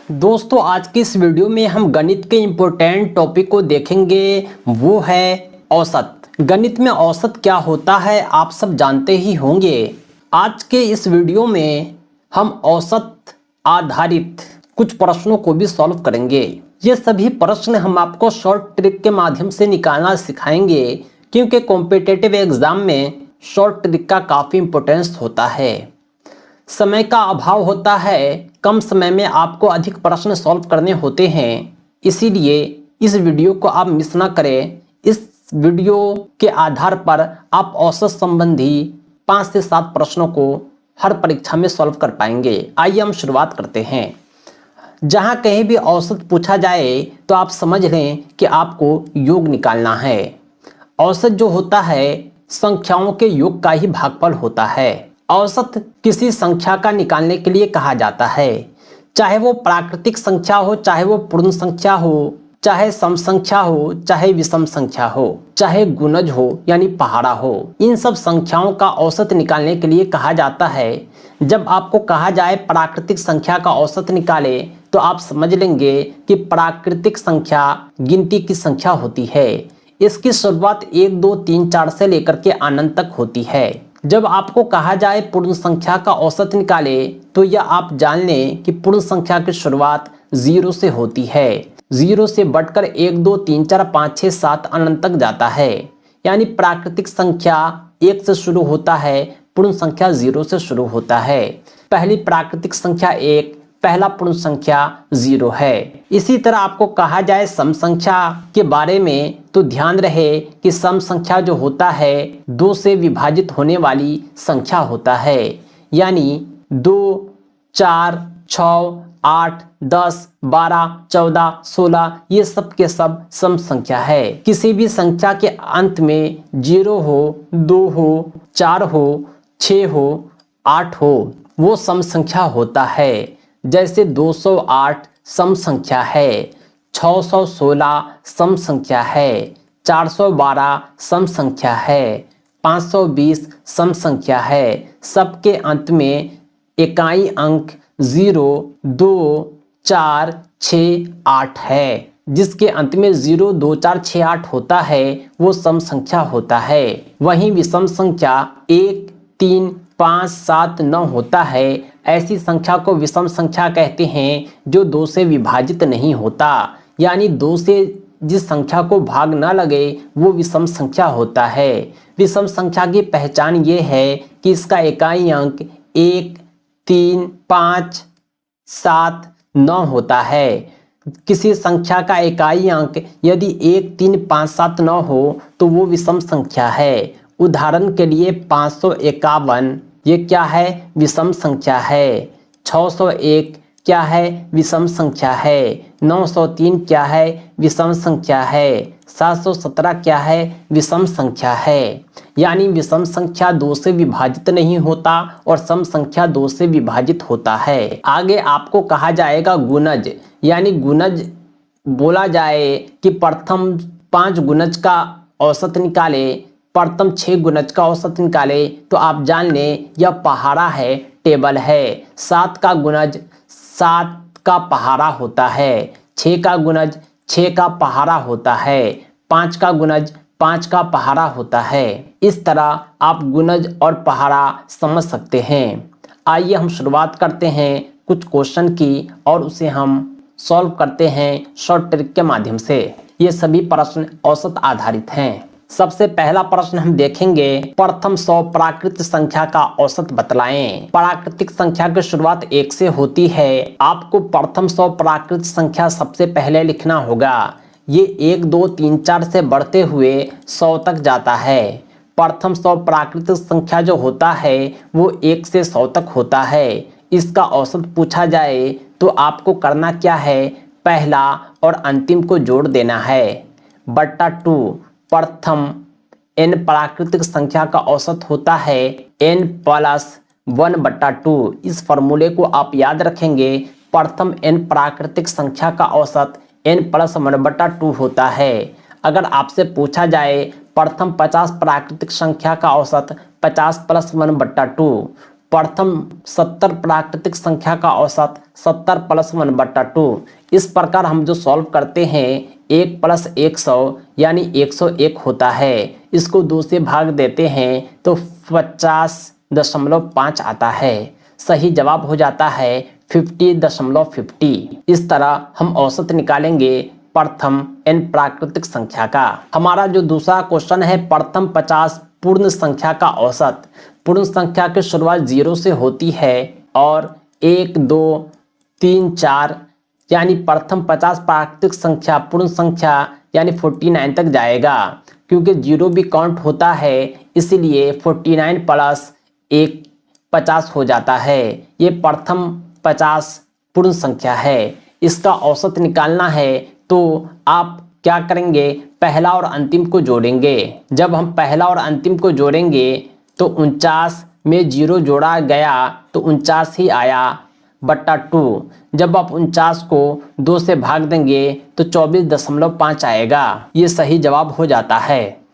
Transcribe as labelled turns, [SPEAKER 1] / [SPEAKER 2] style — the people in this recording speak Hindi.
[SPEAKER 1] दोस्तों आज की इस वीडियो में हम गणित के इम्पोर्टेंट टॉपिक को देखेंगे, वो है औसत। गणित में औसत क्या होता है आप सब जानते ही होंगे। आज के इस वीडियो में हम औसत आधारित कुछ प्रश्नों को भी सॉल्व करेंगे। ये सभी प्रश्न हम आपको शॉर्ट ट्रिक के माध्यम से निकालना सिखाएंगे, क्योंकि कॉम्पिटिटिव एग्जाम में शॉर्ट ट्रिक का काफ़ी इम्पोर्टेंस होता है। समय का अभाव होता है, कम समय में आपको अधिक प्रश्न सॉल्व करने होते हैं, इसीलिए इस वीडियो को आप मिस ना करें। इस वीडियो के आधार पर आप औसत संबंधी 5 से 7 प्रश्नों को हर परीक्षा में सॉल्व कर पाएंगे। आइए हम शुरुआत करते हैं। जहां कहीं भी औसत पूछा जाए तो आप समझ लें कि आपको योग निकालना है। औसत जो होता है संख्याओं के योग का ही भागफल होता है। औसत किसी संख्या का निकालने के लिए कहा जाता है, चाहे वो प्राकृतिक संख्या हो, चाहे वो पूर्ण संख्या हो, चाहे सम संख्या हो, चाहे विषम संख्या हो, चाहे गुणज हो यानी पहाड़ा हो। इन सब संख्याओं का औसत निकालने के लिए कहा जाता है। जब आपको कहा जाए प्राकृतिक संख्या का औसत निकाले तो आप समझ लेंगे कि प्राकृतिक संख्या गिनती की संख्या होती है। इसकी शुरुआत 1 2 3 4 से लेकर के अनंत तक होती है। जब आपको कहा जाए पूर्ण संख्या का औसत निकाले तो यह आप जान लें कि पूर्ण संख्या की शुरुआत 0 से होती है। 0 से बढ़कर 1 2 3 4 5 6 7 अनंत तक जाता है। यानी प्राकृतिक संख्या 1 से शुरू होता है, पूर्ण संख्या 0 से शुरू होता है। पहली प्राकृतिक संख्या 1, पहला पूर्ण संख्या 0 है। इसी तरह आपको कहा जाए सम संख्या के बारे में तो ध्यान रहे कि सम संख्या जो होता है 2 से विभाजित होने वाली संख्या होता है। यानी 2 4 6 8 10 12 14 16 ये सब के सब सम संख्या है। किसी भी संख्या के अंत में 0 हो, 2 हो, 4 हो, 6 हो, 8 हो, वो सम संख्या होता है। जैसे 208 सम संख्या है, 616 सम संख्या है, 412 सम संख्या है, 520 सम संख्या है। सबके अंत में इकाई अंक 0 2 4 6 8 है। जिसके अंत में 0 2 4 6 8 होता है वो सम संख्या होता है। वहीं विषम संख्या 1 3 5 7 9 होता है। ऐसी संख्या को विषम संख्या कहते हैं जो 2 से विभाजित नहीं होता। यानी 2 से जिस संख्या को भाग ना लगे वो विषम संख्या होता है। विषम संख्या की पहचान ये है कि इसका इकाई अंक 1 3 5 7 9 होता है। किसी संख्या का इकाई अंक यदि 1 3 5 7 9 हो तो वो विषम संख्या है। उदाहरण के लिए 551 ये क्या है? विषम संख्या है। 601 क्या है? विषम संख्या है। 903 क्या है? विषम संख्या है। 717 क्या है? विषम संख्या है। यानी विषम संख्या 2 से विभाजित नहीं होता और सम संख्या 2 से विभाजित होता है। आगे आपको कहा जाएगा गुणज। यानी गुणज बोला जाए कि प्रथम 5 गुणज का औसत निकाले, प्रथम 6 गुणज का औसत निकाले तो आप जान लें यह पहाड़ा है, टेबल है। 7 का गुणज 7 का पहाड़ा होता है, 6 का गुणज 6 का पहाड़ा होता है, 5 का गुणज 5 का पहाड़ा होता है। इस तरह आप गुणज और पहाड़ा समझ सकते हैं। आइए हम शुरुआत करते हैं कुछ क्वेश्चन की और उसे हम सॉल्व करते हैं शॉर्ट ट्रिक के माध्यम से। ये सभी प्रश्न औसत आधारित हैं। सबसे पहला प्रश्न हम देखेंगे, प्रथम 100 प्राकृत संख्या का औसत बतलाएं। प्राकृतिक संख्या की शुरुआत 1 से होती है। आपको प्रथम 100 प्राकृत संख्या सबसे पहले लिखना होगा। ये 1 2 3 4 से बढ़ते हुए 100 तक जाता है। प्रथम 100 प्राकृतिक संख्या जो होता है वो 1 से 100 तक होता है। इसका औसत पूछा जाए तो आपको करना क्या है? पहला और अंतिम को जोड़ देना है, बट्टा 2। प्रथम n प्राकृतिक संख्या का औसत होता है n + 1/2। इस फॉर्मूले को आप याद रखेंगे। प्रथम n प्राकृतिक संख्या का औसत n + 1/2 होता है। अगर आपसे पूछा जाए प्रथम 50 प्राकृतिक संख्या का औसत 50 + 1/2, प्रथम 70 प्राकृतिक संख्या का औसत 70 + 1/2। इस प्रकार हम जो सॉल्व करते हैं 1 + 100 यानी 101 होता है। इसको 2 से भाग देते हैं तो 50.5 आता है। सही जवाब हो जाता है 50.50। इस तरह हम औसत निकालेंगे प्रथम n प्राकृतिक संख्या का। हमारा जो दूसरा क्वेश्चन है प्रथम 50 पूर्ण संख्या का औसत। पूर्ण संख्या की शुरुआत 0 से होती है और 1 2 3 4 यानी प्रथम 50 प्राकृतिक संख्या पूर्ण संख्या यानी 49 तक जाएगा। क्योंकि 0 भी काउंट होता है इसलिए 49 + 1 50 हो जाता है। ये प्रथम 50 पूर्ण संख्या है। इसका औसत निकालना है तो आप क्या करेंगे, पहला और अंतिम को जोड़ेंगे। जब हम पहला और अंतिम को जोड़ेंगे तो 49 में 0 जोड़ा गया तो 49 ही आया बट्टा 2। जब आप 49 को 2 से भाग देंगे तो 24.5 आएगा। ये सही जवाब हो जाता है।